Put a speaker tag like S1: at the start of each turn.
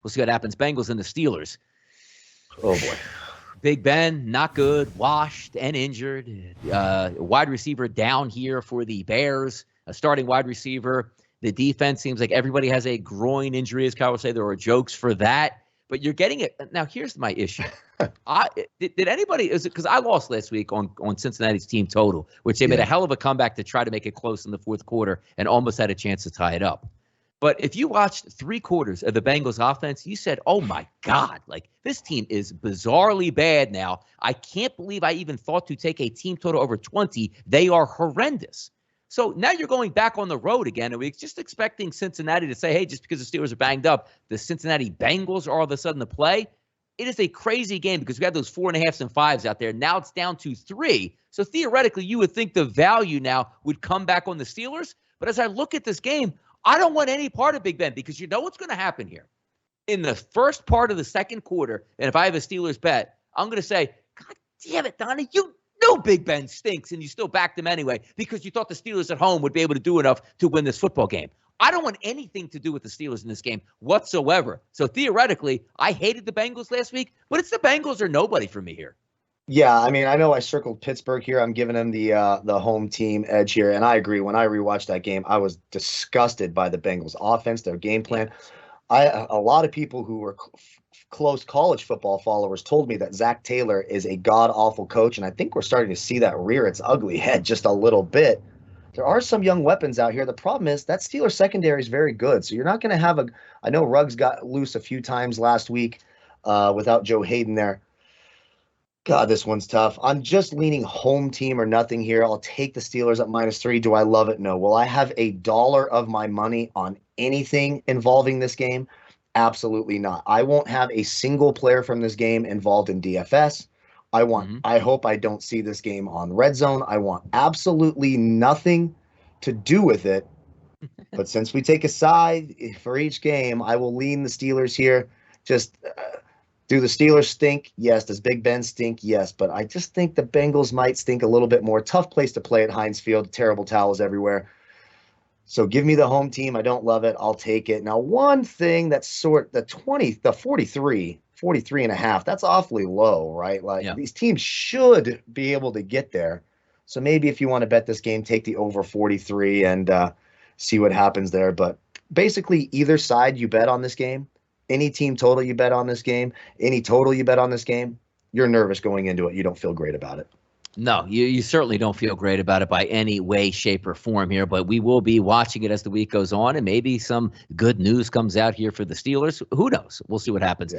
S1: We'll see what happens. Bengals and the Steelers.
S2: Oh, boy.
S1: Big Ben, not good, washed and injured. Wide receiver down here for the Bears, a starting wide receiver. The defense seems like everybody has a groin injury, as Kyle would say. There are jokes for that. But you're getting it. Now, here's my issue. Did anybody – is it because I lost last week on Cincinnati's team total, which they made a hell of a comeback to try to make it close in the fourth quarter and almost had a chance to tie it up. But if you watched 3 quarters of the Bengals offense, you said, oh, my God, like this team is bizarrely bad now. I can't believe I even thought to take a team total over 20. They are horrendous. So now you're going back on the road again, and we're just expecting Cincinnati to say, hey, just because the Steelers are banged up, the Cincinnati Bengals are all of a sudden to play. It is a crazy game because we had those 4.5s and 5s out there. Now it's down to 3. So theoretically, you would think the value now would come back on the Steelers. But as I look at this game, I don't want any part of Big Ben because you know what's going to happen here. In the first part of the second quarter, and if I have a Steelers bet, I'm going to say, God damn it, Donnie, you know Big Ben stinks, and you still backed him anyway because you thought the Steelers at home would be able to do enough to win this football game. I don't want anything to do with the Steelers in this game whatsoever. So theoretically, I hated the Bengals last week, but it's the Bengals or nobody for me here.
S2: Yeah, I mean, I know I circled Pittsburgh here. I'm giving them the home team edge here, and I agree. When I rewatched that game, I was disgusted by the Bengals' offense, their game plan. A lot of people who were close college football followers told me that Zach Taylor is a god-awful coach, and I think we're starting to see that rear its ugly head just a little bit. There are some young weapons out here. The problem is that Steelers secondary is very good, so you're not going to have I know Ruggs got loose a few times last week without Joe Hayden there. God, this one's tough. I'm just leaning home team or nothing here. I'll take the Steelers at -3. Do I love it? No. Will I have $1 of my money on anything involving this game? Absolutely not. I won't have a single player from this game involved in DFS. I hope I don't see this game on Red Zone. I want absolutely nothing to do with it. But since we take a side for each game, I will lean the Steelers here. Just do the Steelers stink? Yes. Does Big Ben stink? Yes. But I just think the Bengals might stink a little bit more. Tough place to play at Heinz Field. Terrible towels everywhere. So give me the home team. I don't love it. I'll take it. Now, one thing that's the 43 and a half, that's awfully low, right? Like these teams should be able to get there. So maybe if you want to bet this game, take the over 43 and see what happens there. But basically either side you bet on this game, any team total you bet on this game, any total you bet on this game, you're nervous going into it. You don't feel great about it.
S1: No, you certainly don't feel great about it by any way, shape, or form here, but we will be watching it as the week goes on, and maybe some good news comes out here for the Steelers. Who knows? We'll see what happens. Yeah.